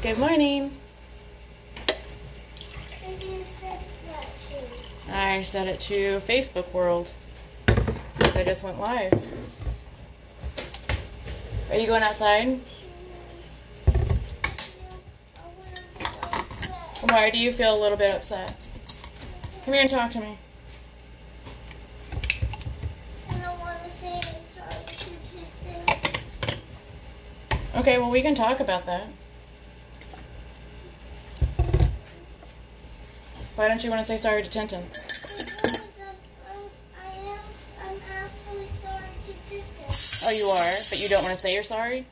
Good morning. You said that too. I set it to Facebook World. I just went live. Are you going outside? Why do you feel a little bit upset? Come here and talk to me. I don't want to say I'm sorry to Tintin. Okay, well, we can talk about that. Why don't you want to say sorry to Tintin? Because I'm absolutely sorry to Tintin. Oh, you are? But you don't want to say you're sorry?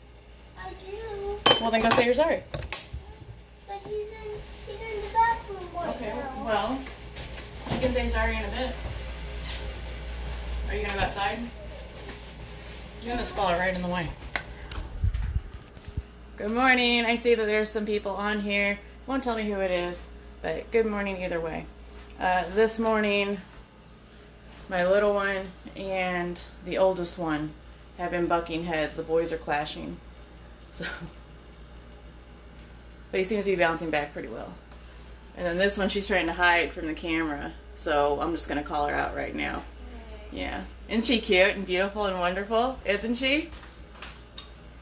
I do. Well, then go say you're sorry. But he's in the bathroom right now. Well, you can say sorry in a bit. Are you going to go outside? You're in the spot right in the way. Good morning. I see that there's some people on here. Won't tell me who it is, but good morning either way. This morning, my little one and the oldest one have been bucking heads. The boys are clashing. So, but he seems to be bouncing back pretty well. And then this one, she's trying to hide from the camera. So I'm just going to call her out right now. Yeah. Isn't she cute and beautiful and wonderful? Isn't she?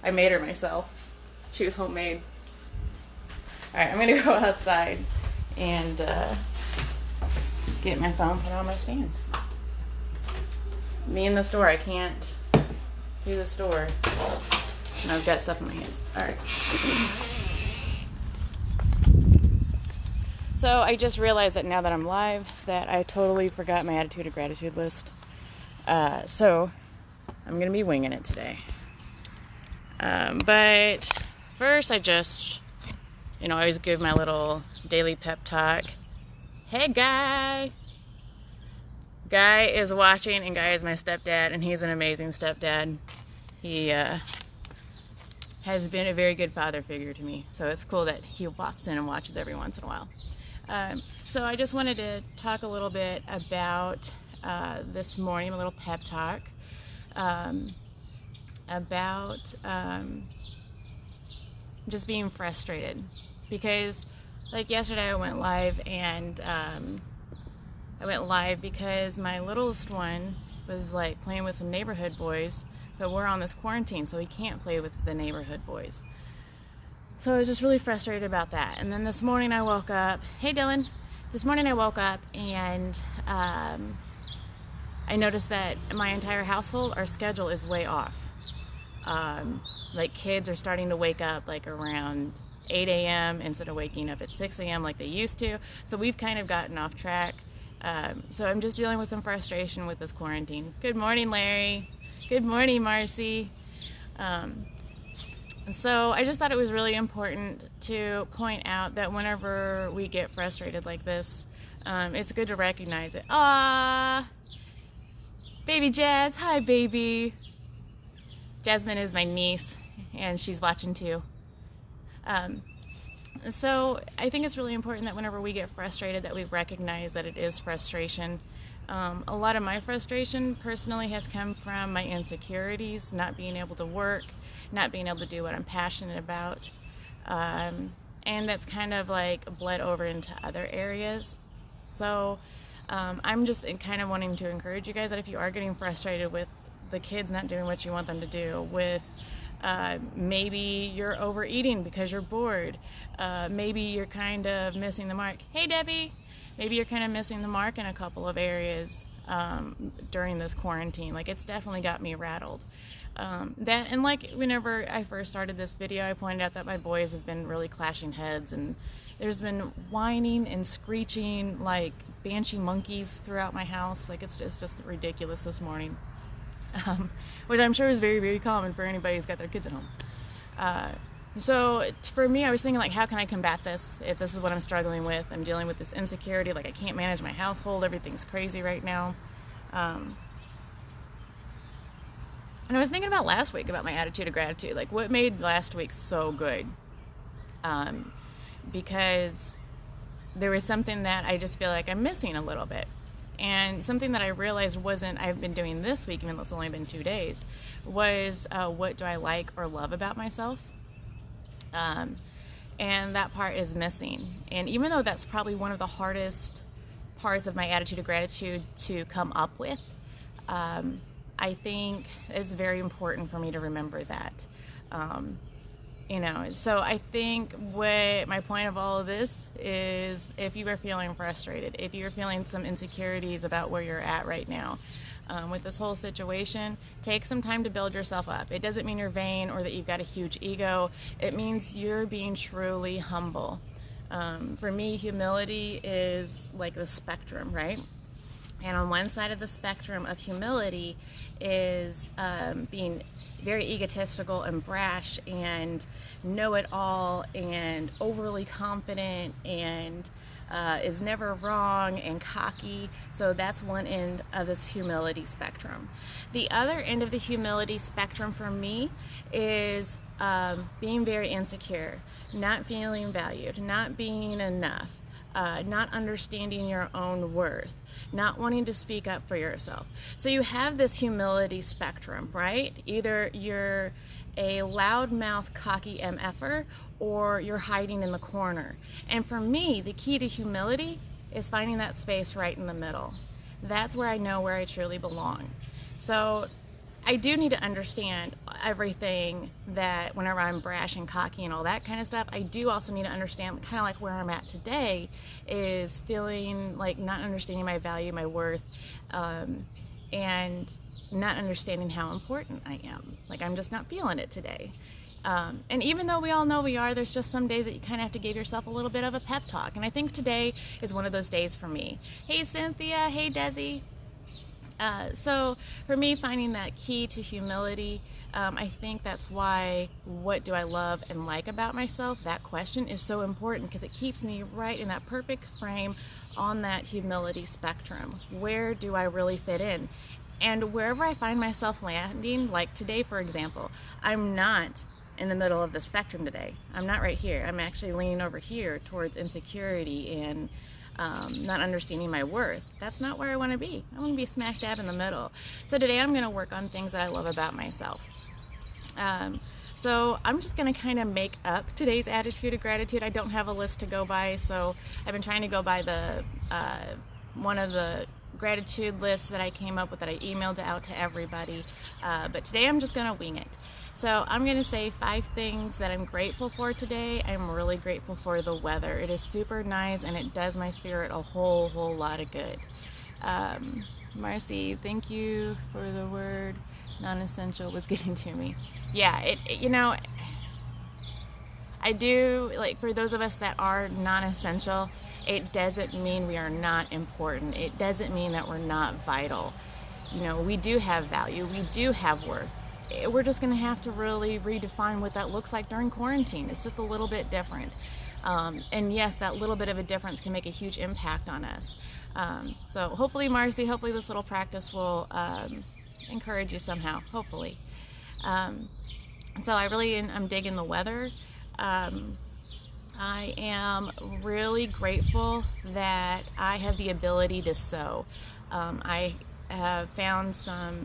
I made her myself. She was homemade. Alright, I'm going to go outside and get my phone put on my stand. Me in the store. I can't do the store. And I've got stuff in my hands. Alright. So I just realized that now that I'm live, that I totally forgot my attitude of gratitude list. So I'm going to be winging it today. But first I just, I always give my little daily pep talk. Hey, Guy! Guy is watching, and Guy is my stepdad, and he's an amazing stepdad. He has been a very good father figure to me, so it's cool that he pops in and watches every once in a while. So I just wanted to talk a little bit about this morning, a little pep talk about just being frustrated, because like yesterday I went live, and I went live because my littlest one was like playing with some neighborhood boys, but we're on this quarantine, so he can't play with the neighborhood boys. So I was just really frustrated about that. And then this morning I woke up. Hey, Dylan. This morning I woke up, and I noticed that my entire household, our schedule is way off. Like kids are starting to wake up like around 8 a.m. instead of waking up at 6 a.m. like they used to. So we've kind of gotten off track. So I'm just dealing with some frustration with this quarantine. Good morning, Larry. Good morning, Marcy. So I just thought it was really important to point out that whenever we get frustrated like this, it's good to recognize it. Ah, baby Jazz. Hi, baby. Jasmine is my niece, and she's watching too. So I think it's really important that whenever we get frustrated, that we recognize that it is frustration. A lot of my frustration personally has come from my insecurities, not being able to work, not being able to do what I'm passionate about. And that's kind of like bled over into other areas. So I'm just kind of wanting to encourage you guys that if you are getting frustrated with the kids not doing what you want them to do, with maybe you're overeating because you're bored, maybe you're kind of missing the mark. Hey, Debbie! Maybe you're kind of missing the mark in a couple of areas during this quarantine. Like, it's definitely got me rattled. And like whenever I first started this video, I pointed out that my boys have been really clashing heads, and there's been whining and screeching like banshee monkeys throughout my house. Like, it's just ridiculous this morning. Which I'm sure is very, very common for anybody who's got their kids at home. So for me, I was thinking, like, how can I combat this if this is what I'm struggling with? I'm dealing with this insecurity, like I can't manage my household, everything's crazy right now. And I was thinking about last week, about my attitude of gratitude, like what made last week so good. Because there was something that I just feel like I'm missing a little bit. And something that I realized I've been doing this week, even though it's only been 2 days, was what do I like or love about myself? And that part is missing. And even though that's probably one of the hardest parts of my attitude of gratitude to come up with, I think it's very important for me to remember that. So I think what my point of all of this is, if you are feeling frustrated, if you're feeling some insecurities about where you're at right now, with this whole situation, take some time to build yourself up. It doesn't mean you're vain or that you've got a huge ego. It means you're being truly humble. For me, humility is like the spectrum, right? And on one side of the spectrum of humility is being very egotistical and brash and know-it-all and overly confident and is never wrong and cocky. So that's one end of this humility spectrum. The other end of the humility spectrum for me is being very insecure, not feeling valued, not being enough, not understanding your own worth, not wanting to speak up for yourself. So you have this humility spectrum, right? Either you're a loudmouth, cocky MFer, or you're hiding in the corner. And for me, the key to humility is finding that space right in the middle. That's where I know where I truly belong. So I do need to understand everything that whenever I'm brash and cocky and all that kind of stuff, I do also need to understand kind of like where I'm at today is feeling like not understanding my value, my worth, and not understanding how important I am. Like I'm just not feeling it today. And even though we all know we are, there's just some days that you kind of have to give yourself a little bit of a pep talk. And I think today is one of those days for me. Hey, Cynthia. Hey, Desi. So for me, finding that key to humility, I think that's why what do I love and like about myself, that question is so important because it keeps me right in that perfect frame on that humility spectrum. Where do I really fit in? And wherever I find myself landing, like today, for example, I'm not in the middle of the spectrum today. I'm not right here. I'm actually leaning over here towards insecurity and not understanding my worth. That's not where I want to be. I want to be smack dab in the middle. So today I'm going to work on things that I love about myself. So I'm just going to kind of make up today's attitude of gratitude. I don't have a list to go by, so I've been trying to go by the one of the gratitude lists that I came up with that I emailed out to everybody. But today I'm just going to wing it. So I'm going to say 5 things that I'm grateful for today. I'm really grateful for the weather. It is super nice and it does my spirit a whole lot of good. Marcy, thank you for the word. Non-essential was getting to me. Yeah, I do, like, for those of us that are non-essential, it doesn't mean we are not important. It doesn't mean that we're not vital. We do have value. We do have worth. We're just going to have to really redefine what that looks like during quarantine. It's just a little bit different. And yes, that little bit of a difference can make a huge impact on us. So hopefully, Marcy, hopefully this little practice will encourage you somehow, hopefully. So I'm digging the weather. I am really grateful that I have the ability to sew. I have found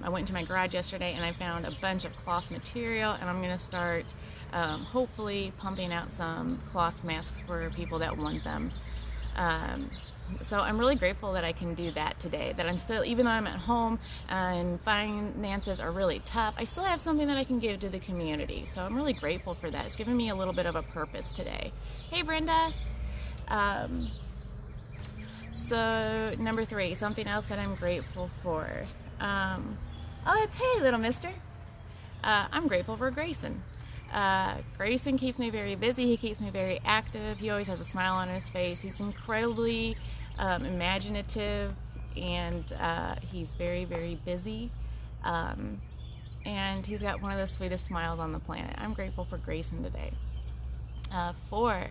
I went into my garage yesterday and I found a bunch of cloth material, and I'm going to start hopefully pumping out some cloth masks for people that want them. So I'm really grateful that I can do that today, that I'm still, even though I'm at home and finances are really tough, I still have something that I can give to the community. So I'm really grateful for that. It's given me a little bit of a purpose today. Hey, Brenda. So number 3, something else that I'm grateful for. It's hey, little mister. I'm grateful for Grayson. Grayson keeps me very busy. He keeps me very active. He always has a smile on his face. He's incredibly imaginative, and he's very, very busy. And he's got one of the sweetest smiles on the planet. I'm grateful for Grayson today. 4,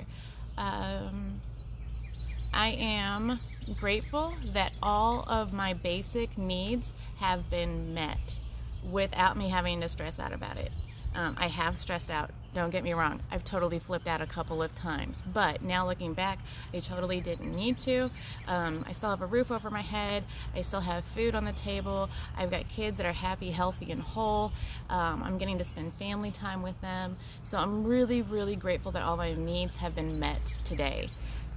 I am grateful that all of my basic needs have been met without me having to stress out about it. I have stressed out, don't get me wrong. I've totally flipped out a couple of times, but now looking back, I totally didn't need to. I still have a roof over my head. I still have food on the table. I've got kids that are happy, healthy, and whole. I'm getting to spend family time with them. So I'm really, really grateful that all my needs have been met today.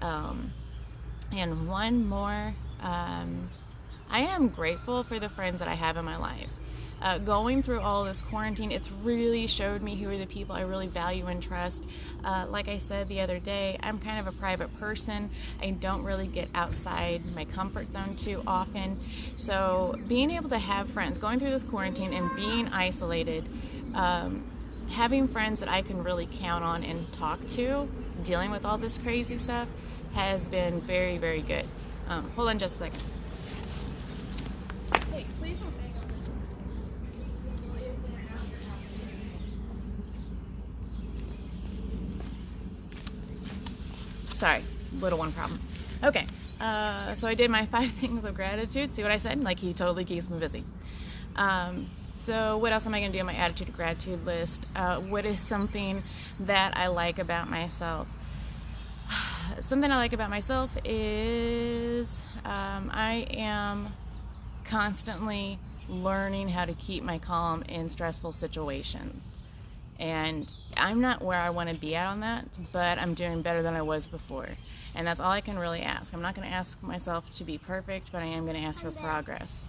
And one more, I am grateful for the friends that I have in my life. Going through all this quarantine, it's really showed me who are the people I really value and trust. Like I said the other day, I'm kind of a private person. I don't really get outside my comfort zone too often. So being able to have friends, going through this quarantine and being isolated, having friends that I can really count on and talk to, dealing with all this crazy stuff, has been very, very good. Hold on just a second. Hey, please don't bang on this. Sorry, little one problem. Okay, so I did my 5 things of gratitude. See what I said? Like, he totally keeps me busy. So what else am I going to do on my attitude of gratitude list? What is something that I like about myself? Something I like about myself is I am constantly learning how to keep my calm in stressful situations. And I'm not where I want to be at on that, but I'm doing better than I was before. And that's all I can really ask. I'm not going to ask myself to be perfect, but I am going to ask for progress.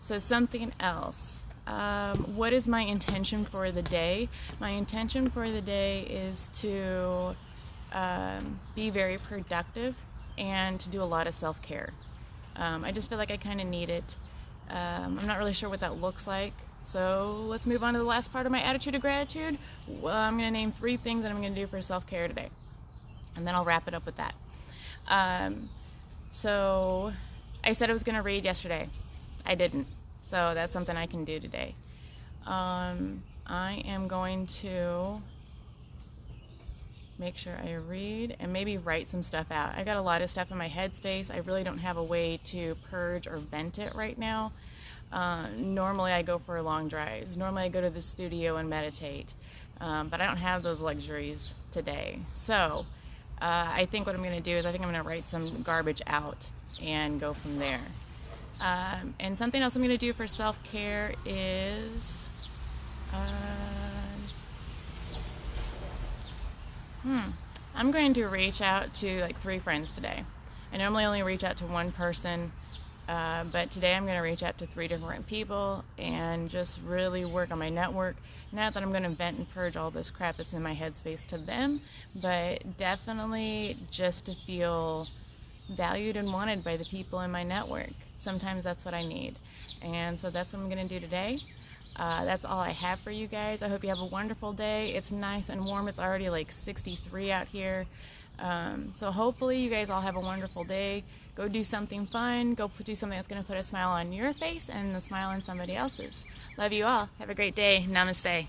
So something else. What is my intention for the day? My intention for the day is to be very productive and to do a lot of self-care. I just feel like I kind of need it. I'm not really sure what that looks like. So let's move on to the last part of my attitude of gratitude. Well, I'm going to name 3 things that I'm going to do for self-care today. And then I'll wrap it up with that. So I said I was going to read yesterday. I didn't. So that's something I can do today. I am going to make sure I read and maybe write some stuff out. I got a lot of stuff in my headspace. I really don't have a way to purge or vent it right now. Normally I go for long drives. Normally I go to the studio and meditate. But I don't have those luxuries today. So I think what I'm going to do is I think I'm going to write some garbage out and go from there. And something else I'm going to do for self-care is I'm going to reach out to like 3 friends today. I normally only reach out to one person, but today I'm going to reach out to 3 different people and just really work on my network. Not that I'm going to vent and purge all this crap that's in my headspace to them, but definitely just to feel valued and wanted by the people in my network. Sometimes that's what I need. And so that's what I'm going to do today. That's all I have for you guys. I hope you have a wonderful day. It's nice and warm. It's already like 63 out here. So hopefully you guys all have a wonderful day. Go do something fun. Go do something that's going to put a smile on your face and a smile on somebody else's. Love you all. Have a great day. Namaste.